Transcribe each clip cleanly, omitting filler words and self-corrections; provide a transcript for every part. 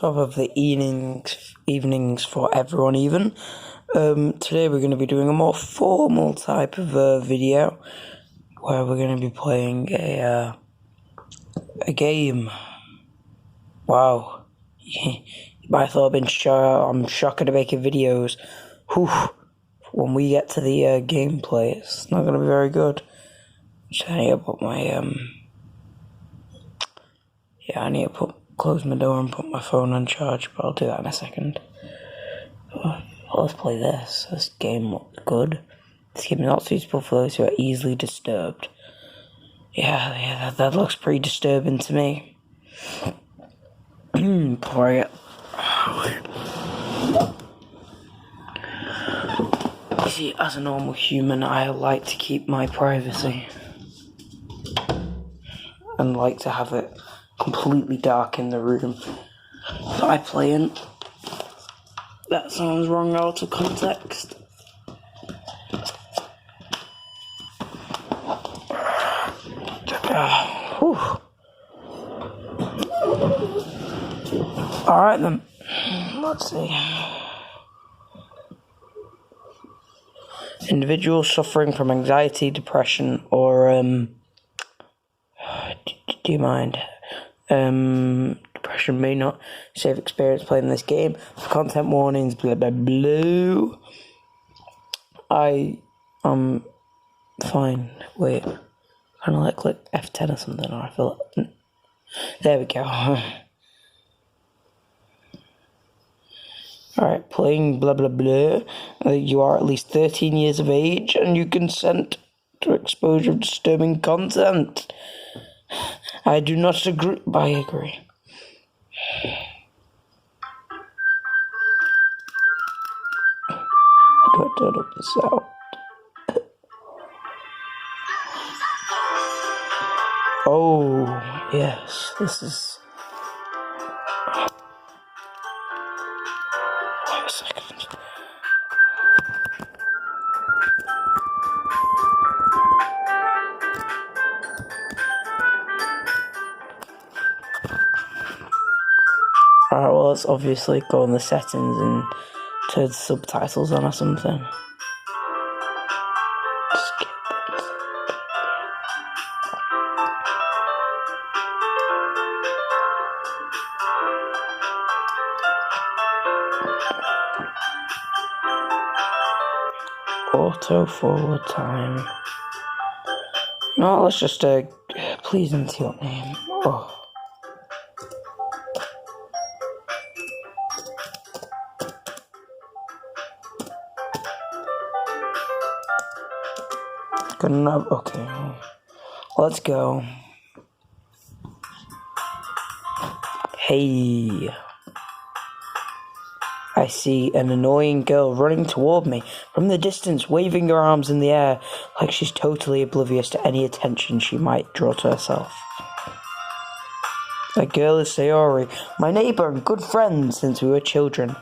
top of the evenings for everyone even. Today we're going to be doing a more formal type of video where we're going to be playing a game. Wow. You might have thought I'm shocked at making videos. Whew. When we get to the gameplay, it's not going to be very good. I need to put my, I need to close my door and put my phone on charge, but I'll do that in a second. Let's play this. This game looks good. This game is not suitable for those who are easily disturbed. Yeah, that looks pretty disturbing to me. Play it. You see, as a normal human, I like to keep my privacy. And like to have it completely dark in the room that I play in. That sounds wrong out of context. Alright then, let's see. Individuals suffering from anxiety, depression, or do you mind? Depression may not safe experience playing this game. For content warnings, blah blah blah. I am fine. Wait, kind of like click F10 or something, or I feel like... There we go. Alright, playing blah blah blah. You are at least 13 years of age and you consent to exposure of disturbing content. I do not agree, but I agree. How do I turn up the sound? Oh, yes, this is... Wait a second. Alright, well, let's obviously go in the settings and turn subtitles on or something. Skip it. Auto forward time. No, let's just please enter your name. Oh. Good enough. Okay, let's go. Hey, I see an annoying girl running toward me from the distance, waving her arms in the air like she's totally oblivious to any attention she might draw to herself. That girl is Sayori, my neighbor and good friend since we were children.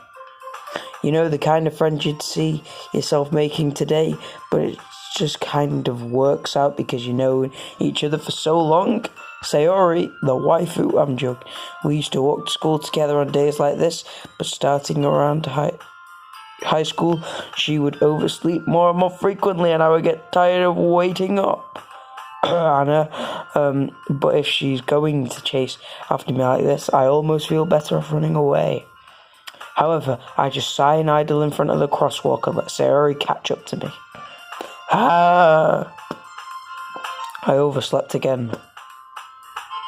You know, the kind of friend you'd see yourself making today, but it just kind of works out because you know each other for so long. Sayori, the waifu, I'm joking. We used to walk to school together on days like this, but starting around high school, she would oversleep more and more frequently, and I would get tired of waiting up. Anna, but if she's going to chase after me like this, I almost feel better off running away. However, I just sigh and idle in front of the crosswalk and let Sayori catch up to me. I overslept again.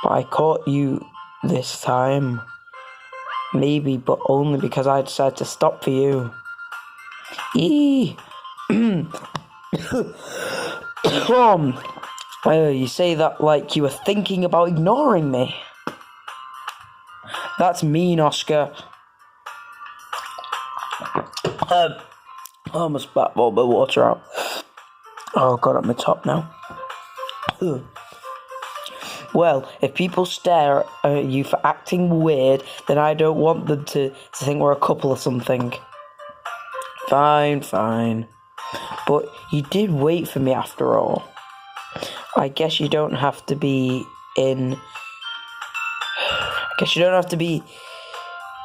But I caught you this time. Maybe, but only because I decided to stop for you. You say that like you were thinking about ignoring me. That's mean, Oscar. I almost spat all the water out. Oh, God, I'm at my top now. Well, if people stare at you for acting weird, then I don't want them to think we're a couple or something. Fine. But you did wait for me after all. I guess you don't have to be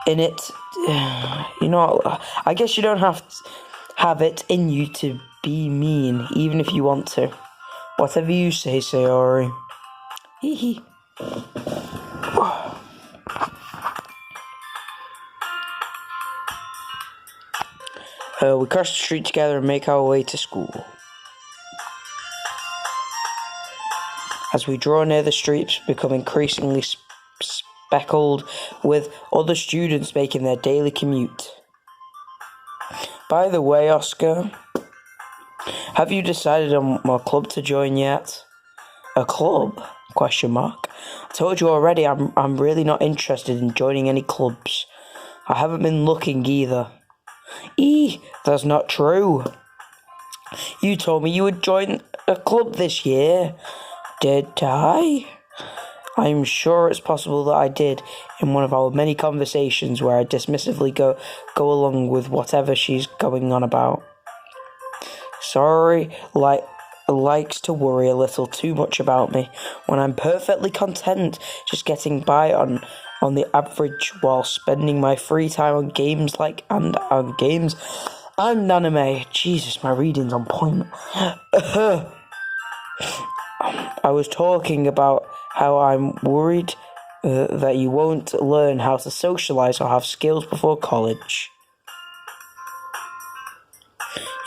in it. You know, I guess you don't have it in you to be mean, even if you want to. Whatever you say, Sayori. Hee hee. We cross the street together and make our way to school. As we draw near the streets, become increasingly speckled with other students making their daily commute. By the way, Oscar, have you decided on a club to join yet? A club? Question mark. I told you already I'm really not interested in joining any clubs. I haven't been looking either. That's not true. You told me you would join a club this year. Did I? I'm sure it's possible that I did in one of our many conversations where I dismissively go along with whatever she's going on about. Sorry, likes to worry a little too much about me when I'm perfectly content just getting by on the average while spending my free time on games and anime. Jesus, my reading's on point. I was talking about how I'm worried that you won't learn how to socialize or have skills before college.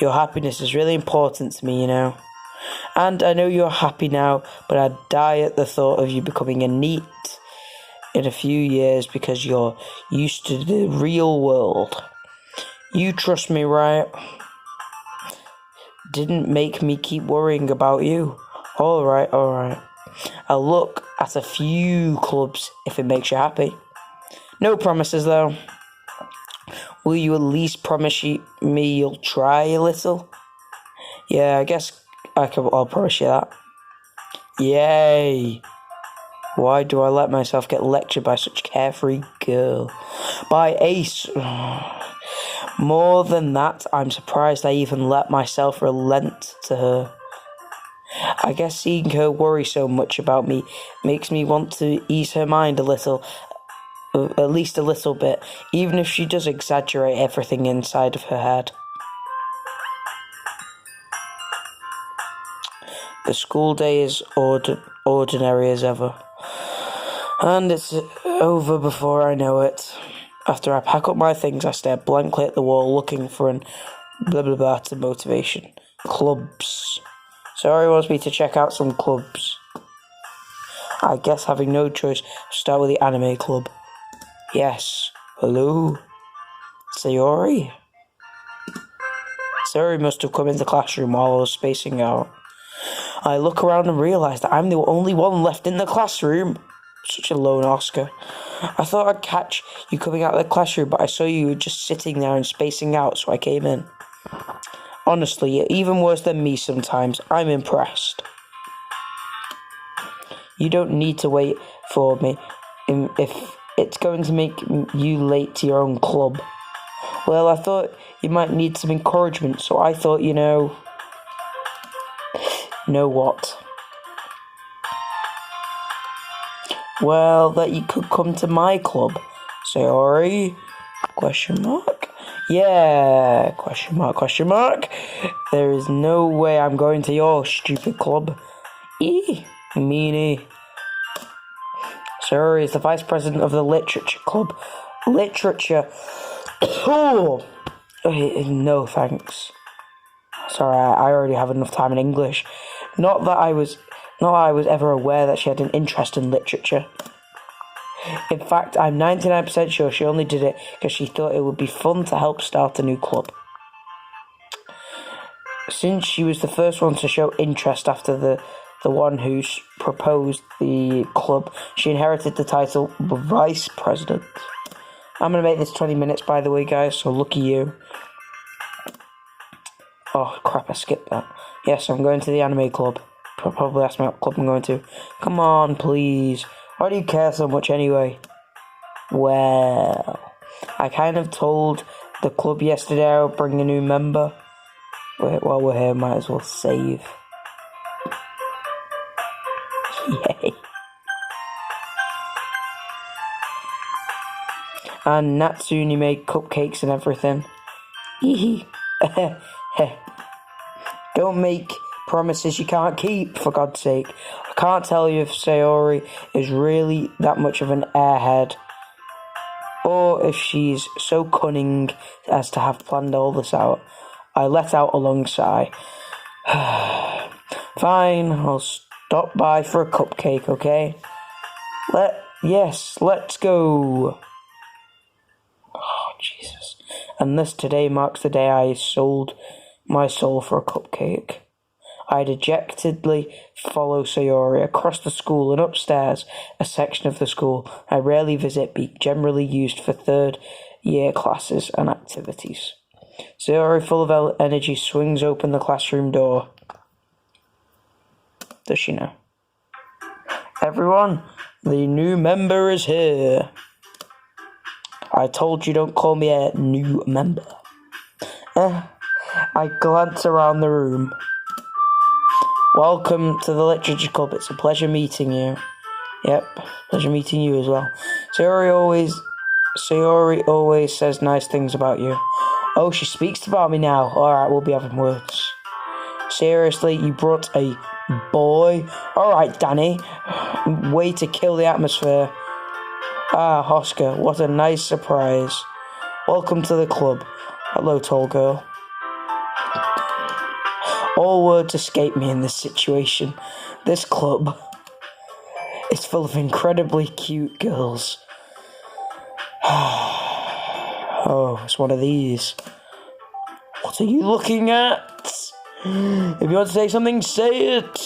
Your happiness is really important to me, you know. And I know you're happy now, but I'd die at the thought of you becoming a NEET in a few years because you're used to the real world. You trust me, right? Didn't make me keep worrying about you. Alright. I'll look at a few clubs if it makes you happy. No promises, though. Will you at least promise me you'll try a little? Yeah, I guess I'll promise you that. Yay! Why do I let myself get lectured by such a carefree girl? By Ace. More than that, I'm surprised I even let myself relent to her. I guess seeing her worry so much about me makes me want to ease her mind a little, at least a little bit, even if she does exaggerate everything inside of her head. The school day is ordinary as ever, and it's over before I know it. After I pack up my things, I stare blankly at the wall looking for an blah blah blah to motivation. Clubs. Sorry wants me to check out some clubs. I guess having no choice, start with the anime club. Yes. Hello? Sayori? Sayori must have come into the classroom while I was spacing out. I look around and realise that I'm the only one left in the classroom. Such a lone Oscar. I thought I'd catch you coming out of the classroom, but I saw you were just sitting there and spacing out, so I came in. Honestly, you're even worse than me sometimes. I'm impressed. You don't need to wait for me if it's going to make you late to your own club. Well, I thought you might need some encouragement, so I thought, you know... Know what? Well, that you could come to my club. Sayori? Question mark? Yeah, question mark. There is no way I'm going to your stupid club. Meanie. Sayori is the vice president of the literature club. Literature. Oh, no thanks. Sorry, I already have enough time in English. Not that I was ever aware that she had an interest in literature. In fact, I'm 99% sure she only did it because she thought it would be fun to help start a new club. Since she was the first one to show interest after the one who proposed the club, she inherited the title Vice President. I'm going to make this 20 minutes, by the way, guys, so lucky you. Oh, crap, I skipped that. Yes, I'm going to the anime club. Probably ask me what club I'm going to. Come on, please. Why do you care so much anyway? Well, I kind of told the club yesterday I would bring a new member. While we're here, might as well save. Yay. And Natsuni made cupcakes and everything. Hee Don't make promises you can't keep, for God's sake. I can't tell you if Sayori is really that much of an airhead, or if she's so cunning as to have planned all this out. I let out a long sigh. Fine, I'll stop by for a cupcake, okay? Let's go. Oh, Jesus. And this today marks the day I sold my soul for a cupcake. I dejectedly follow Sayori across the school and upstairs, a section of the school I rarely visit, being generally used for third-year classes and activities. Sayori, full of energy, swings open the classroom door. Does she know? Everyone, the new member is here. I told you don't call me a new member. I glance around the room. Welcome to the Literature Club. It's a pleasure meeting you. Yep, pleasure meeting you as well. Sayori always says nice things about you. Oh, she speaks about me now. Alright, we'll be having words. Seriously, you brought a boy? Alright, Danny. Way to kill the atmosphere. Ah, Oscar, what a nice surprise. Welcome to the club. Hello, tall girl. All words escape me in this situation. This club is full of incredibly cute girls. Oh, it's one of these. What are you looking at? If you want to say something, say it.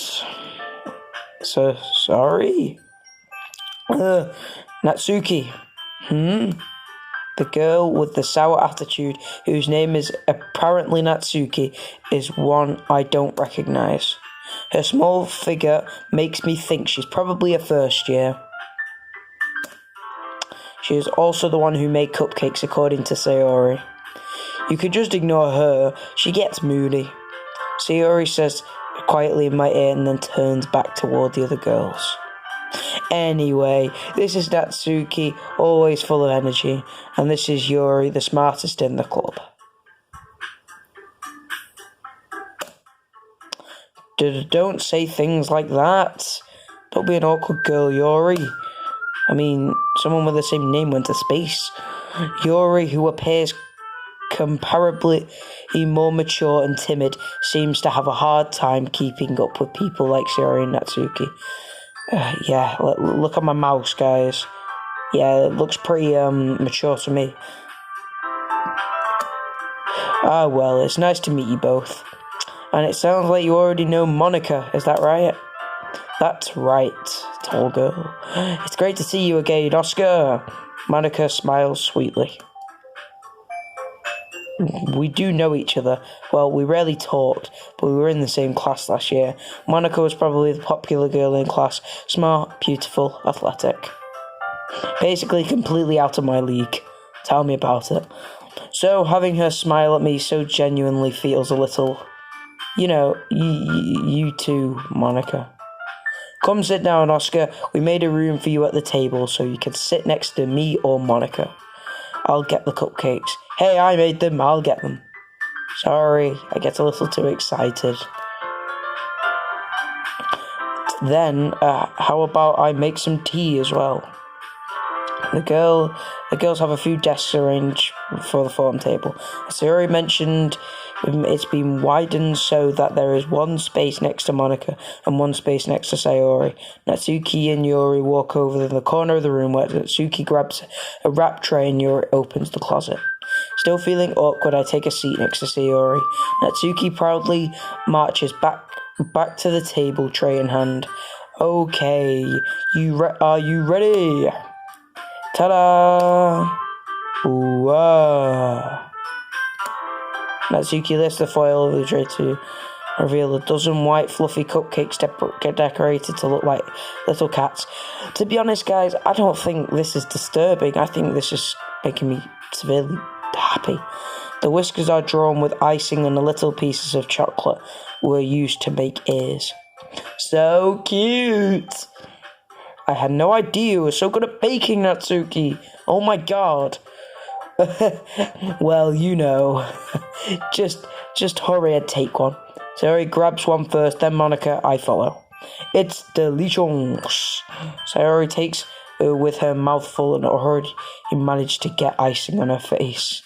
So, sorry. Natsuki. The girl with the sour attitude, whose name is apparently Natsuki, is one I don't recognize. Her small figure makes me think she's probably a first year. She is also the one who made cupcakes, according to Sayori. You could just ignore her. She gets moody. Sayori says quietly in my ear and then turns back toward the other girls. Anyway, this is Natsuki, always full of energy, and this is Yuri, the smartest in the club. Don't say things like that. Don't be an awkward girl, Yuri. I mean, someone with the same name went to space. Yuri, who appears comparably more mature and timid, seems to have a hard time keeping up with people like Sayori and Natsuki. Yeah, look at my mouse, guys. Yeah, it looks pretty mature to me. Ah, well, it's nice to meet you both. And it sounds like you already know Monica, is that right? That's right, tall girl. It's great to see you again, Oscar. Monica smiles sweetly. We do know each other. Well, we rarely talked, but we were in the same class last year. Monica was probably the popular girl in class. Smart, beautiful, athletic. Basically completely out of my league. Tell me about it. So, having her smile at me so genuinely feels a little... You know, you too, Monica. Come sit down, Oscar. We made a room for you at the table so you can sit next to me or Monica. I'll get the cupcakes. Hey, I made them. I'll get them. Sorry, I get a little too excited. Then, how about I make some tea as well? The girls have a few desks arranged for the forum table. As I already mentioned, it's been widened so that there is one space next to Monica and one space next to Sayori. Natsuki and Yuri walk over to the corner of the room where Natsuki grabs a wrap tray and Yuri opens the closet. Still feeling awkward, I take a seat next to Sayori. Natsuki proudly marches back to the table, tray in hand. Okay, are you ready? Ta-da! Ooh-ah! Natsuki lifts the foil of the tray to reveal a dozen white fluffy cupcakes decorated to look like little cats. To be honest, guys, I don't think this is disturbing. I think this is making me severely happy. The whiskers are drawn with icing and the little pieces of chocolate were used to make ears. So cute! I had no idea you were so good at baking, Natsuki. Oh my god. Well, you know. just hurry and take one. Sayori grabs one first, then Monica, I follow. It's delicious. Sayori takes with her mouth full and already managed to get icing on her face.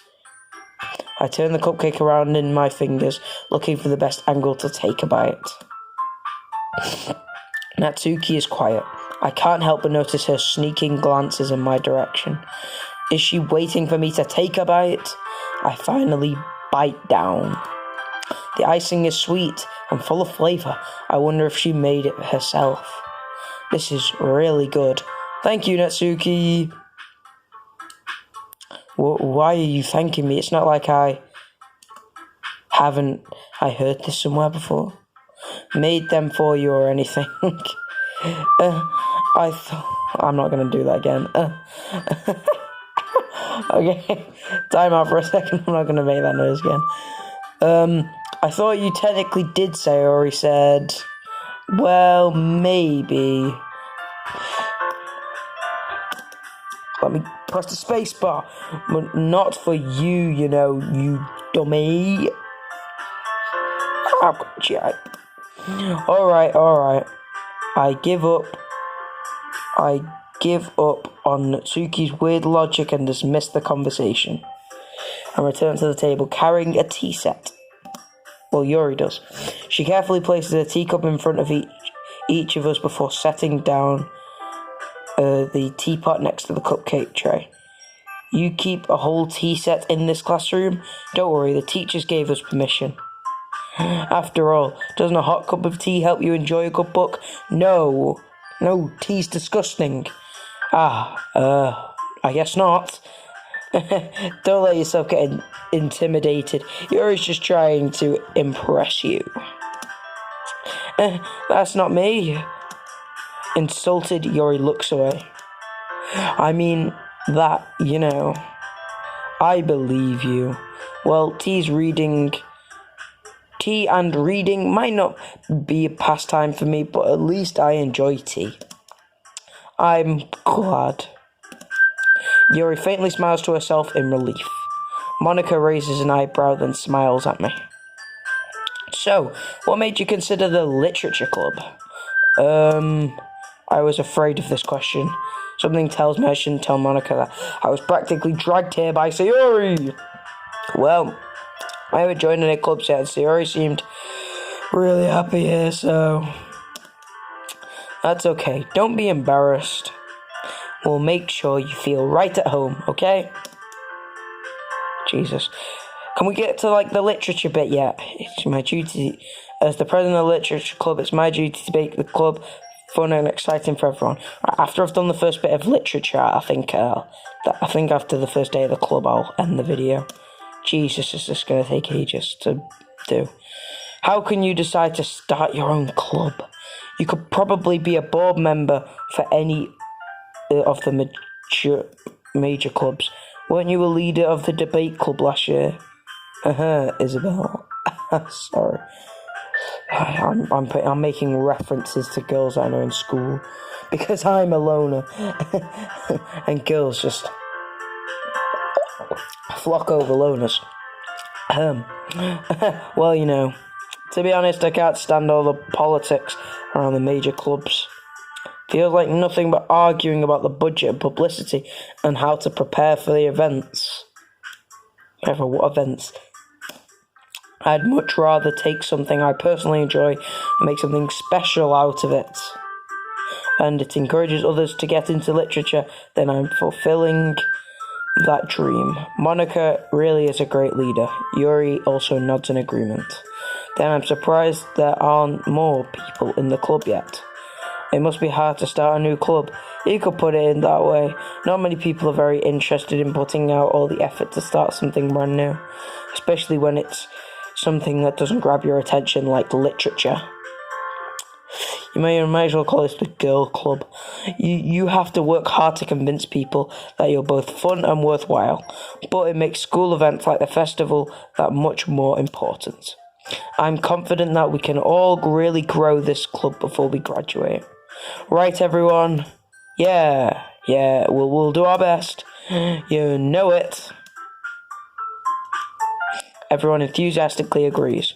I turn the cupcake around in my fingers, looking for the best angle to take a bite. Natsuki is quiet. I can't help but notice her sneaking glances in my direction. Is she waiting for me to take a bite? I finally bite down. The icing is sweet and full of flavor. I wonder if she made it herself. This is really good. Thank you, Natsuki. Why are you thanking me? It's not like I heard this somewhere before. Made them for you or anything. I'm not going to do that again. Okay, time out for a second. I'm not going to make that noise again. I thought you technically did say, or he said, well, maybe. Let me press the space bar. But not for you, you know, you dummy. Oh, gee. Alright. I give up on Natsuki's weird logic and dismiss the conversation. I return to the table carrying a tea set. Well, Yuri does. She carefully places a teacup in front of each of us before setting down the teapot next to the cupcake tray. You keep a whole tea set in this classroom? Don't worry, the teachers gave us permission. After all, doesn't a hot cup of tea help you enjoy a good book? No, tea's disgusting. I guess not. Don't let yourself get intimidated. Yuri's just trying to impress you. That's not me. Insulted, Yuri looks away. I mean, that, you know. I believe you. Well, tea and reading might not be a pastime for me, but at least I enjoy tea. I'm glad. Yuri faintly smiles to herself in relief. Monica raises an eyebrow, then smiles at me. So, what made you consider the literature club? I was afraid of this question. Something tells me I shouldn't tell Monica that. I was practically dragged here by Sayori. Well, I haven't joined any clubs yet, and Sayori seemed really happy here, so that's okay. Don't be embarrassed. We'll make sure you feel right at home, okay? Jesus. Can we get to, the literature bit yet? It's my duty. As the president of the literature club, it's my duty to make the club fun and exciting for everyone. After I've done the first bit of literature, I think after the first day of the club, I'll end the video. Jesus, is this going to take ages to do? How can you decide to start your own club? You could probably be a board member for any of the major clubs. Weren't you a leader of the debate club last year? Isabel. Sorry. I'm making references to girls I know in school because I'm a loner and girls just flock over loners. Well, you know, to be honest, I can't stand all the politics around the major clubs. Feels like nothing but arguing about the budget and publicity and how to prepare for the events. For what events? I'd much rather take something I personally enjoy and make something special out of it. And it encourages others to get into literature, then I'm fulfilling that dream. Monica really is a great leader. Yuri also nods in agreement. Then I'm surprised there aren't more people in the club yet. It must be hard to start a new club. You could put it in that way. Not many people are very interested in putting out all the effort to start something brand new, especially when it's something that doesn't grab your attention like literature. You might as well call this the girl club. You have to work hard to convince people that you're both fun and worthwhile, but it makes school events like the festival that much more important. I'm confident that we can all really grow this club before we graduate. Right, everyone? Yeah, we'll do our best. You know it. Everyone enthusiastically agrees.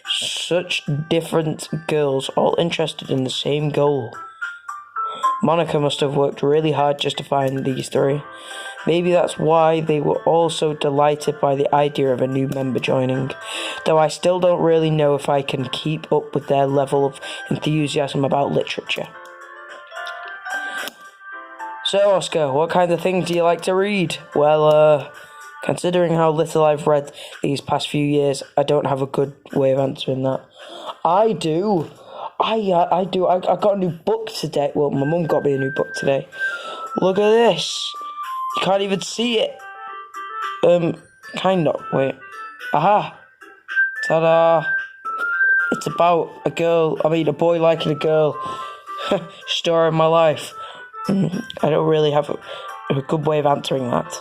Such different girls, all interested in the same goal. Monica must have worked really hard just to find these three. Maybe that's why they were all so delighted by the idea of a new member joining, though I still don't really know if I can keep up with their level of enthusiasm about literature. So, Oscar, what kind of things do you like to read? Well, considering how little I've read these past few years, I don't have a good way of answering that. I do. I do. I got a new book today. Well, my mum got me a new book today. Look at this. You can't even see it. Kind of. Wait. Aha. Ta-da. It's about a boy liking a girl. Story of my life. I don't really have a good way of answering that.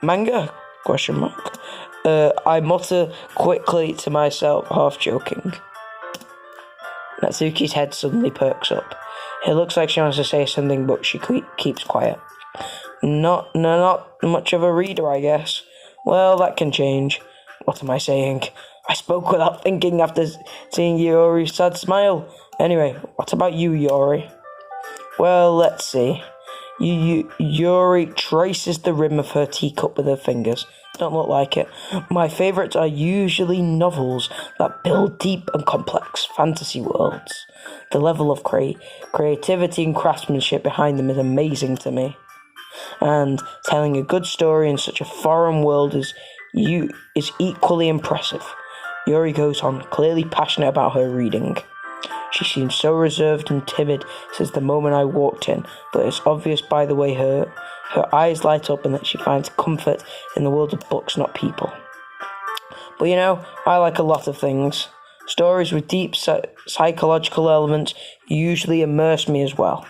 Manga? Question mark. I mutter quickly to myself, half joking. Natsuki's head suddenly perks up. It looks like she wants to say something, but she keeps quiet. Not much of a reader, I guess. Well, that can change. What am I saying? I spoke without thinking after seeing Yori's sad smile. Anyway, what about you, Yori? Well, let's see. Yuri traces the rim of her teacup with her fingers. Don't look like it. My favourites are usually novels that build deep and complex fantasy worlds. The level of creativity and craftsmanship behind them is amazing to me. And telling a good story in such a foreign world is equally impressive. Yuri goes on, clearly passionate about her reading. She seems so reserved and timid since the moment I walked in, but it's obvious by the way her eyes light up and that she finds comfort in the world of books, not people. But I like a lot of things. Stories with deep psychological elements usually immerse me as well.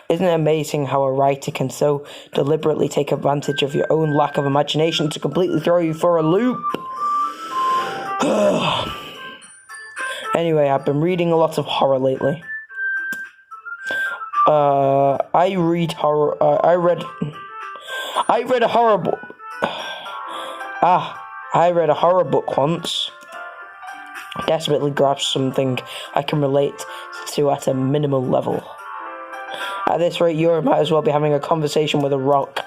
Isn't it amazing how a writer can so deliberately take advantage of your own lack of imagination to completely throw you for a loop? Anyway, I've been reading a lot of horror lately. I read horror. I read a horror book. I read a horror book once. Desperately grasp something I can relate to at a minimal level. At this rate, you might as well be having a conversation with a rock.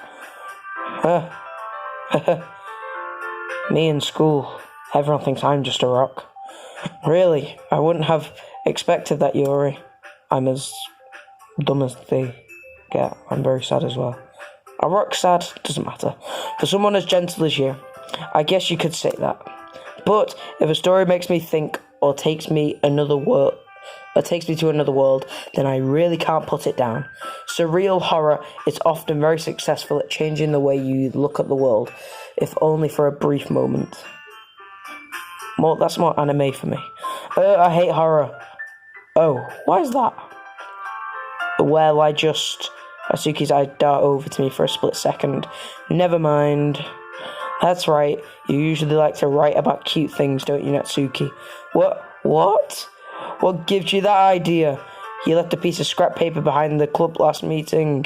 Me in school. Everyone thinks I'm just a rock. Really, I wouldn't have expected that, Yuri. I'm as dumb as they get. I'm very sad as well. A rock sad? Doesn't matter. For someone as gentle as you, I guess you could say that. But if a story makes me think or takes me to another world, then I really can't put it down. Surreal horror is often very successful at changing the way you look at the world, if only for a brief moment. That's more anime for me. I hate horror. Oh, why is that? Well, Asuki's eyes dart over to me for a split second. Never mind. That's right. You usually like to write about cute things, don't you, Natsuki? What? What gives you that idea? You left a piece of scrap paper behind the club last meeting.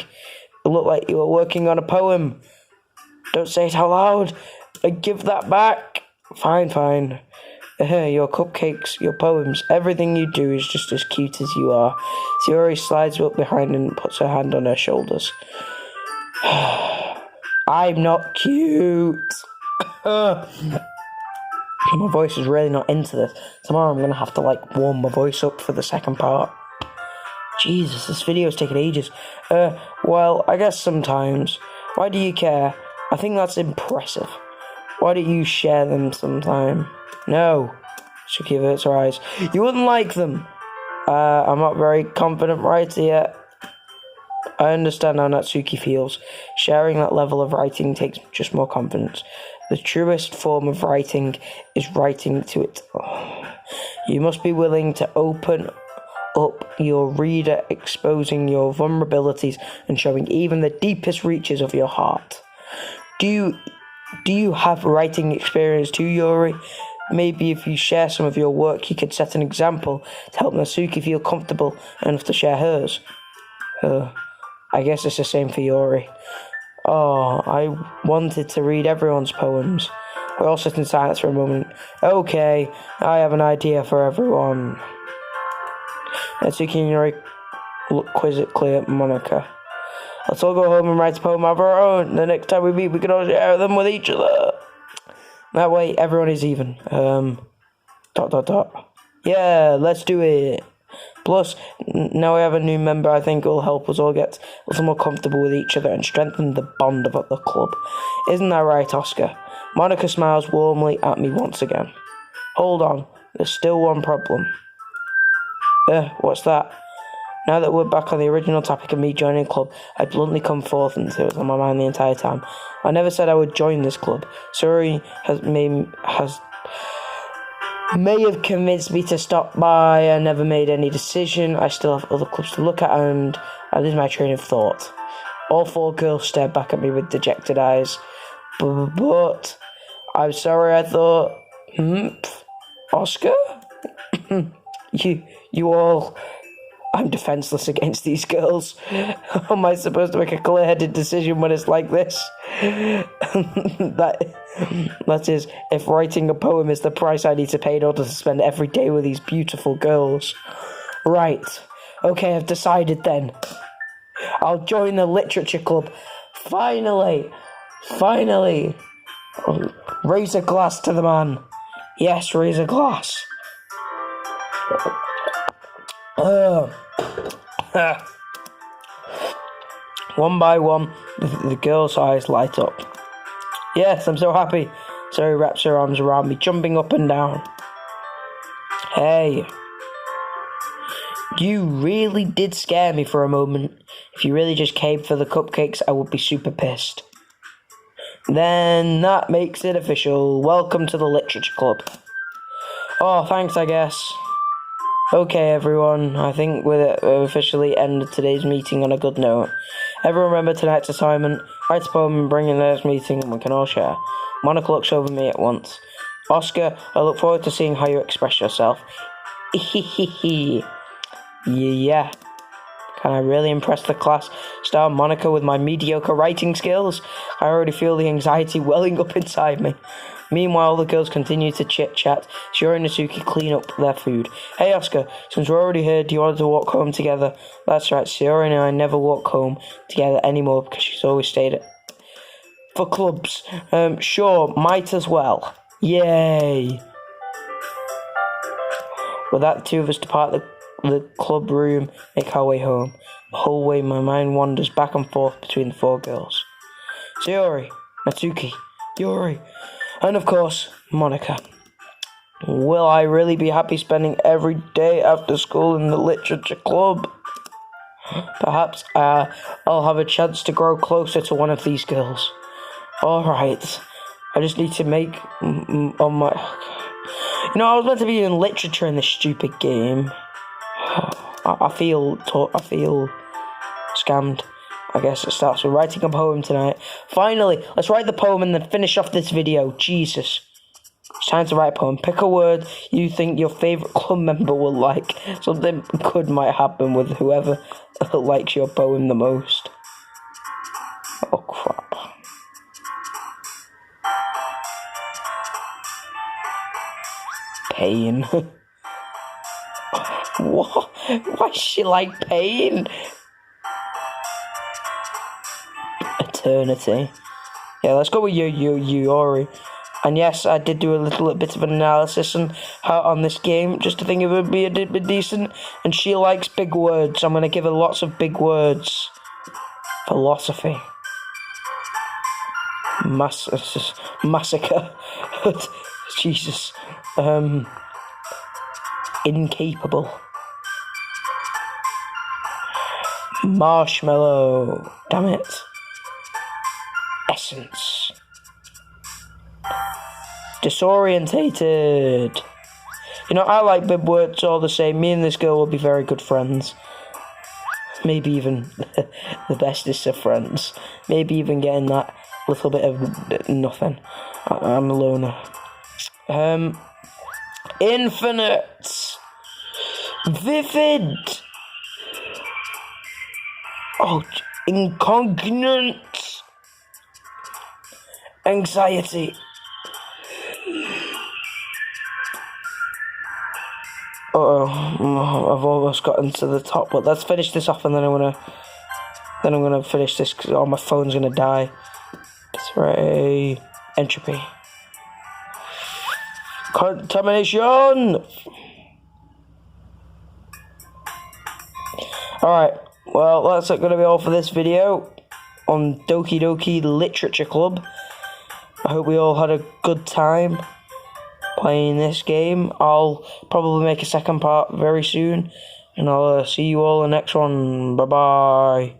It looked like you were working on a poem. Don't say it out loud. Give that back. Fine. Your cupcakes, your poems, everything you do is just as cute as you are. Sayori slides up behind and puts her hand on her shoulders. I'm not cute. My voice is really not into this. Tomorrow I'm going to have to warm my voice up for the second part. Jesus, this video's taking ages. Well, I guess sometimes. Why do you care? I think that's impressive. Why don't you share them sometime? No. She averts her eyes. You wouldn't like them. I'm not very confident writer yet. I understand how Natsuki feels. Sharing that level of writing takes just more confidence. The truest form of writing is writing to it. You must be willing to open up your reader, exposing your vulnerabilities and showing even the deepest reaches of your heart. Do you have writing experience too, Yuri? maybe if you share some of your work, you could set an example to help Natsuki feel comfortable enough to share hers. I guess it's the same for Yuri. Oh, I wanted to read everyone's poems. We all sit in silence for a moment. Okay, I have an idea for everyone. Natsuki and Yuri look quizzically at Monica. Let's all go home and write a poem of our own. The next time we meet, we can all share them with each other. That way, everyone is even. Yeah, let's do it. Plus, now we have a new member, I think it will help us all get a little more comfortable with each other and strengthen the bond of the club. Isn't that right, Oscar? Monica smiles warmly at me once again. Hold on, there's still one problem. What's that? Now that we're back on the original topic of me joining a club, I bluntly come forth, and it was on my mind the entire time. I never said I would join this club. Suri may have convinced me to stop by. I never made any decision. I still have other clubs to look at, and I lose my train of thought. All four girls stared back at me with dejected eyes. But I'm sorry, I thought. Oscar? You all... I'm defenseless against these girls. How am I supposed to make a clear-headed decision when it's like this? That is, if writing a poem is the price I need to pay in order to spend every day with these beautiful girls. Right. Okay, I've decided then. I'll join the literature club. Finally. Raise a glass to the man. Yes, raise a glass. One by one, the girl's eyes light up. Yes, I'm so happy. Zoe wraps her arms around me, jumping up and down. Hey. You really did scare me for a moment. If you really just came for the cupcakes, I would be super pissed. Then that makes it official. Welcome to the literature club. Oh, thanks, I guess. Okay, everyone, I think we've officially ended today's meeting on a good note. Everyone remember tonight's assignment, write a poem and bring in the next meeting and we can all share. Monica looks over me at once. Oscar, I look forward to seeing how you express yourself. Yeah. Can I really impress the class star Monica with my mediocre writing skills? I already feel the anxiety welling up inside me. Meanwhile, the girls continue to chit-chat. Shiori and Natsuki clean up their food. Hey, Oscar, since we're already here, do you want to walk home together? That's right, Shiori and I never walk home together anymore because she's always stayed for clubs. Sure, might as well. Yay! With that, the two of us depart the club room, make our way home. The whole way, my mind wanders back and forth between the four girls. Shiori, Natsuki, Yuri, and of course, Monica. Will I really be happy spending every day after school in the literature club? Perhaps I'll have a chance to grow closer to one of these girls. Alright, I just need to make on my... I was meant to be in literature in this stupid game. I feel scammed. I guess it starts with writing a poem tonight. Finally, let's write the poem and then finish off this video. Jesus. It's time to write a poem. Pick a word you think your favourite club member will like. Something good might happen with whoever likes your poem the most. Oh, crap. Pain. What? Why does she like pain? Eternity. Yeah, let's go with Yuri. And yes, I did do a little bit of an analysis on this game, just to think it would be a bit decent. And she likes big words, so I'm going to give her lots of big words. Philosophy. Massacre. Jesus. Incapable. Marshmallow. Damn it. Essence. Disorientated. I like big words all the same. Me and this girl will be very good friends. Maybe even the bestest of friends. Maybe even getting that little bit of nothing. I'm a loner. Infinite. Vivid. Oh, incognizant. Anxiety. I've almost gotten to the top, but let's finish this off, and then I'm gonna finish this because my phone's gonna die. X-ray. Entropy. Contamination. Alright, well, that's going to be all for this video on Doki Literature Club. I hope we all had a good time playing this game. I'll probably make a second part very soon, and I'll see you all in the next one. Bye bye.